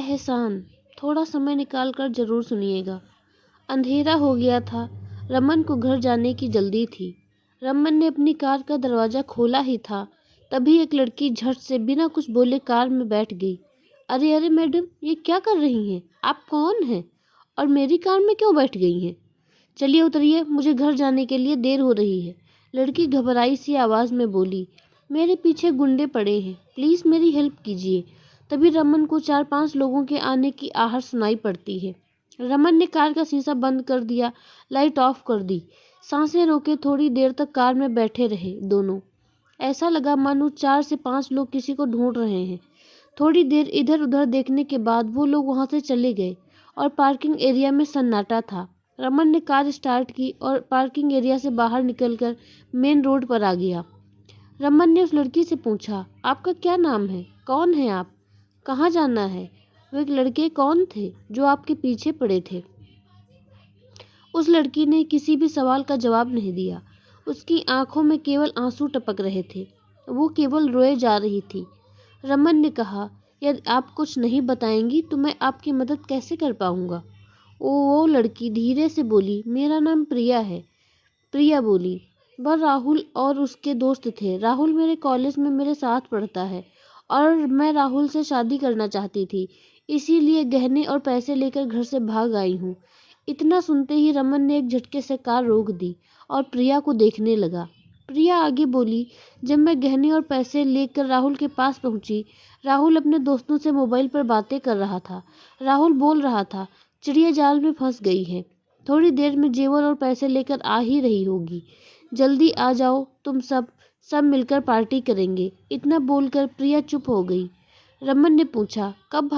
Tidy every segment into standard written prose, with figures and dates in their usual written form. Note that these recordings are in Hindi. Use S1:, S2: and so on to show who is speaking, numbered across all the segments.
S1: एहसान, थोड़ा समय निकाल कर ज़रूर सुनिएगा। अंधेरा हो गया था। रमन को घर जाने की जल्दी थी। रमन ने अपनी कार का दरवाज़ा खोला ही था, तभी एक लड़की झट से बिना कुछ बोले कार में बैठ गई। अरे अरे मैडम, ये क्या कर रही हैं? आप कौन हैं और मेरी कार में क्यों बैठ गई हैं? चलिए उतरिए, मुझे घर जाने के लिए देर हो रही है। लड़की घबराई सी आवाज़ में बोली। मेरे पीछे गुंडे पड़े हैं, प्लीज़ मेरी हेल्प कीजिए। तभी रमन को 4-5 लोगों के आने की आहट सुनाई पड़ती है। रमन ने कार का शीशा बंद कर दिया, लाइट ऑफ कर दी। सांसें रोके थोड़ी देर तक कार में बैठे रहे दोनों। ऐसा लगा मानो 4 से 5 लोग किसी को ढूंढ रहे हैं। थोड़ी देर इधर उधर देखने के बाद वो लोग वहाँ से चले गए और पार्किंग एरिया में सन्नाटा था। रमन ने कार स्टार्ट की और पार्किंग एरिया से बाहर निकलकर मेन रोड पर आ गया। रमन ने उस लड़की से पूछा, आपका क्या नाम है? कौन है आप? कहाँ जाना है? वो एक लड़के कौन थे जो आपके पीछे पड़े थे? उस लड़की ने किसी भी सवाल का जवाब नहीं दिया। उसकी आंखों में केवल आंसू टपक रहे थे। वो केवल रोए जा रही थी। रमन ने कहा, यदि आप कुछ नहीं बताएंगी तो मैं आपकी मदद कैसे कर पाऊंगा? वो लड़की धीरे से बोली, मेरा नाम प्रिया है। प्रिया बोली, वह राहुल और उसके दोस्त थे। राहुल मेरे कॉलेज में मेरे साथ पढ़ता है और मैं राहुल से शादी करना चाहती थी, इसीलिए गहने और पैसे लेकर घर से भाग आई हूँ। इतना सुनते ही रमन ने एक झटके से कार रोक दी और प्रिया को देखने लगा। प्रिया आगे बोली, जब मैं गहने और पैसे लेकर राहुल के पास पहुंची, राहुल अपने दोस्तों से मोबाइल पर बातें कर रहा था। राहुल बोल रहा था, चिड़िया जाल में फंस गई है, थोड़ी देर में जेवर और पैसे लेकर आ ही रही होगी, जल्दी आ जाओ, तुम सब मिलकर पार्टी करेंगे। इतना बोलकर प्रिया चुप हो गई। रमन ने पूछा, कब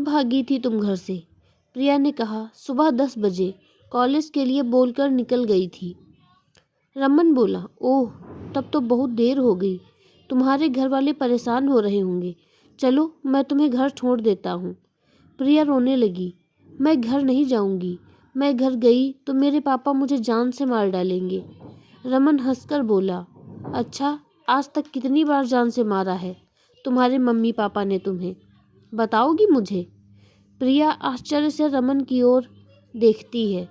S1: भागी थी तुम घर से? प्रिया ने कहा, सुबह 10 बजे कॉलेज के लिए बोलकर निकल गई थी। रमन बोला, ओह, तब तो बहुत देर हो गई। तुम्हारे घर वाले परेशान हो रहे होंगे। चलो मैं तुम्हें घर छोड़ देता हूँ। प्रिया रोने लगी, मैं घर नहीं जाऊंगी। मैं घर गई तो मेरे पापा मुझे जान से मार डालेंगे। रमन हंसकर बोला, अच्छा, आज तक कितनी बार जान से मारा है तुम्हारे मम्मी पापा ने तुम्हें? बताओगी मुझे? प्रिया आश्चर्य से रमन की ओर देखती है।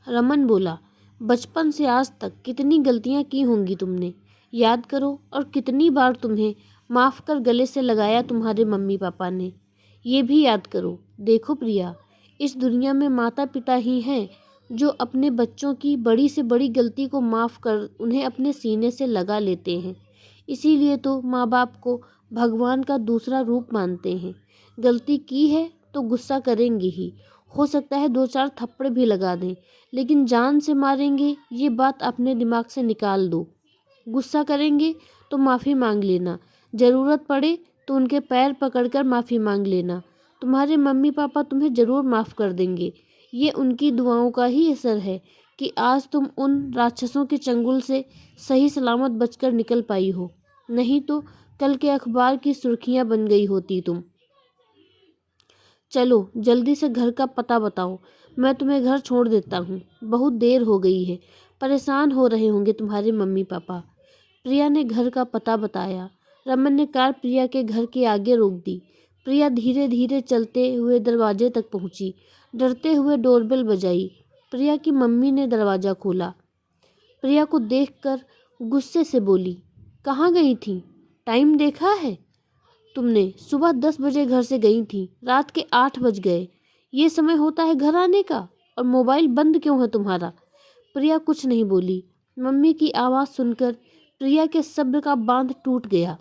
S1: रमन बोला, बचपन से आज तक कितनी गलतियां की होंगी तुमने, याद करो, और कितनी बार तुम्हें माफ़ कर गले से लगाया तुम्हारे मम्मी पापा ने, ये भी याद करो। देखो प्रिया, इस दुनिया में माता पिता ही हैं जो अपने बच्चों की बड़ी से बड़ी गलती को माफ़ कर उन्हें अपने सीने से लगा लेते हैं। इसीलिए तो माँ बाप को भगवान का दूसरा रूप मानते हैं। गलती की है तो गुस्सा करेंगे ही, हो सकता है 2-4 थप्पड़ भी लगा दें, लेकिन जान से मारेंगे ये बात अपने दिमाग से निकाल दो। गुस्सा करेंगे तो माफ़ी मांग लेना, ज़रूरत पड़े तो उनके पैर पकड़कर माफ़ी मांग लेना। तुम्हारे मम्मी पापा तुम्हें ज़रूर माफ़ कर देंगे। ये उनकी दुआओं का ही असर है कि आज तुम उन राक्षसों के चंगुल से सही सलामत बचकर निकल पाई हो, नहीं तो कल के अखबार की सुर्खियां बन गई होती तुम। चलो जल्दी से घर का पता बताओ, मैं तुम्हें घर छोड़ देता हूँ। बहुत देर हो गई है, परेशान हो रहे होंगे तुम्हारे मम्मी पापा। प्रिया ने घर का पता बताया। रमन ने कार प्रिया के घर के आगे रोक दी। प्रिया धीरे धीरे चलते हुए दरवाजे तक पहुंची। डरते हुए डोरबेल बजाई। प्रिया की मम्मी ने दरवाज़ा खोला। प्रिया को देखकर गुस्से से बोली, कहाँ गई थी? टाइम देखा है तुमने? सुबह 10 बजे घर से गई थी, रात के 8 बज गए। ये समय होता है घर आने का? और मोबाइल बंद क्यों है तुम्हारा? प्रिया कुछ नहीं बोली। मम्मी की आवाज़ सुनकर प्रिया के सब्र का बांध टूट गया।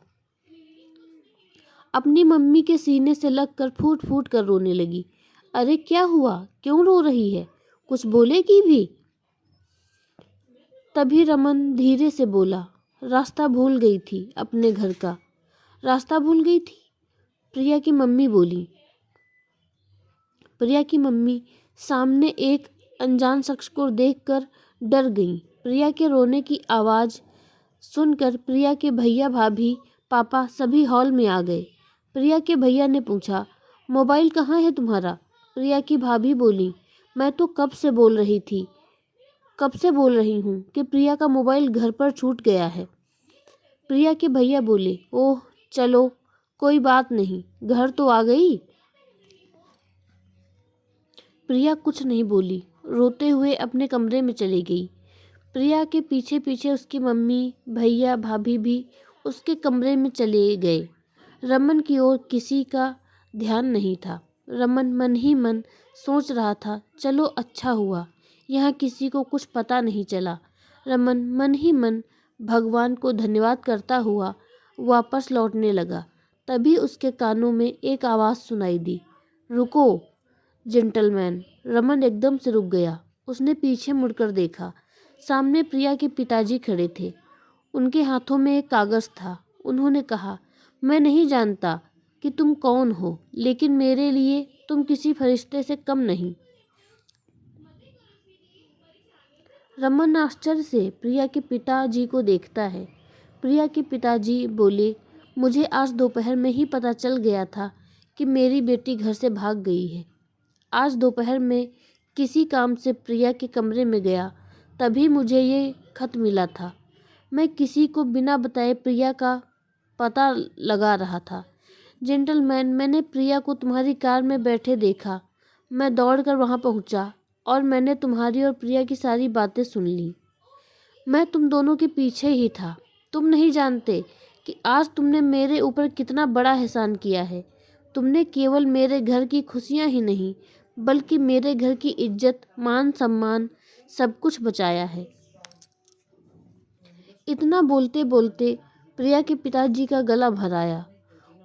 S1: अपनी मम्मी के सीने से लगकर फूट फूट कर रोने लगी। अरे क्या हुआ, क्यों रो रही है? कुछ बोलेगी भी? तभी रमन धीरे से बोला, रास्ता भूल गई थी अपने घर का। रास्ता भूल गई थी? प्रिया की मम्मी बोली। प्रिया की मम्मी सामने एक अनजान शख्स को देखकर डर गईं। प्रिया के रोने की आवाज़ सुनकर प्रिया के भैया भाभी पापा सभी हॉल में आ गए। प्रिया के भैया ने पूछा, मोबाइल कहाँ है तुम्हारा? प्रिया की भाभी बोली, मैं तो कब से बोल रही हूँ कि प्रिया का मोबाइल घर पर छूट गया है। प्रिया के भैया बोले, ओह चलो, कोई बात नहीं, घर तो आ गई। प्रिया कुछ नहीं बोली, रोते हुए अपने कमरे में चली गई। प्रिया के पीछे पीछे उसकी मम्मी, भैया, भाभी भी उसके कमरे में चले गए। रमन की ओर किसी का ध्यान नहीं था। रमन मन ही मन सोच रहा था, चलो अच्छा हुआ यहाँ किसी को कुछ पता नहीं चला। रमन मन ही मन भगवान को धन्यवाद करता हुआ वापस लौटने लगा। तभी उसके कानों में एक आवाज़ सुनाई दी, रुको जेंटलमैन। रमन एकदम से रुक गया। उसने पीछे मुड़कर देखा। सामने प्रिया के पिताजी खड़े थे। उनके हाथों में एक कागज़ था। उन्होंने कहा, मैं नहीं जानता कि तुम कौन हो, लेकिन मेरे लिए तुम किसी फरिश्ते से कम नहीं। रमन आश्चर्य से प्रिया के पिताजी को देखता है। प्रिया के पिताजी बोले, मुझे आज दोपहर में ही पता चल गया था कि मेरी बेटी घर से भाग गई है। आज दोपहर में किसी काम से प्रिया के कमरे में गया, तभी मुझे ये खत मिला था। मैं किसी को बिना बताए प्रिया का पता लगा रहा था। जेंटलमैन, मैंने प्रिया को तुम्हारी कार में बैठे देखा। मैं दौड़कर वहाँ पहुँचा और मैंने तुम्हारी और प्रिया की सारी बातें सुन ली। मैं तुम दोनों के पीछे ही था। तुम नहीं जानते कि आज तुमने मेरे ऊपर कितना बड़ा एहसान किया है। तुमने केवल मेरे घर की खुशियाँ ही नहीं, बल्कि मेरे घर की इज्जत, मान सम्मान सब कुछ बचाया है। इतना बोलते बोलते प्रिया के पिताजी का गला भर आया।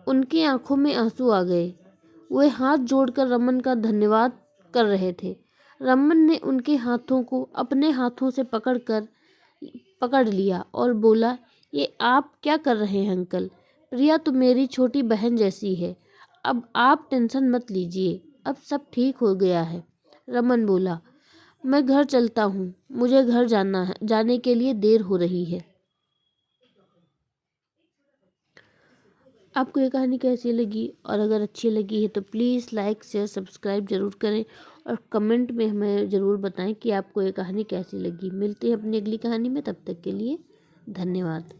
S1: उनकी आंखों में आंसू आ गए। वे हाथ जोड़कर रमन का धन्यवाद कर रहे थे। रमन ने उनके हाथों को अपने हाथों से पकड़ लिया और बोला, ये आप क्या कर रहे हैं अंकल? प्रिया तो मेरी छोटी बहन जैसी है। अब आप टेंशन मत लीजिए, अब सब ठीक हो गया है। रमन बोला, मैं घर चलता हूँ, मुझे घर जाना है, जाने के लिए देर हो रही है। आपको ये कहानी कैसी लगी, और अगर अच्छी लगी है तो प्लीज़ लाइक शेयर सब्सक्राइब ज़रूर करें और कमेंट में हमें ज़रूर बताएं कि आपको ये कहानी कैसी लगी। मिलते हैं अपनी अगली कहानी में, तब तक के लिए धन्यवाद।